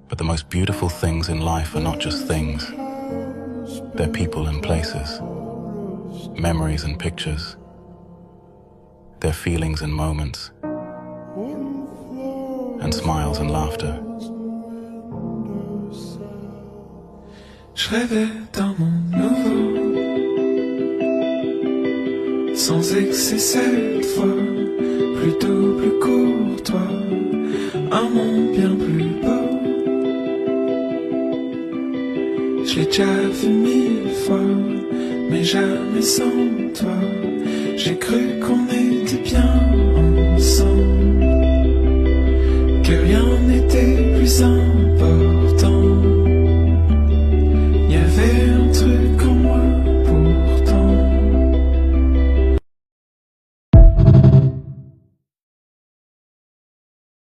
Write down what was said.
But the most beautiful things in life are not just things. They're people and places, memories and pictures. They're feelings and moments, and smiles and laughter. Je rêvais d'un monde nouveau, sans excès cette fois, plutôt plus courtois, un monde bien plus beau. Je l'ai déjà vu 1000 fois, mais jamais sans toi. J'ai cru qu'on était bien ensemble.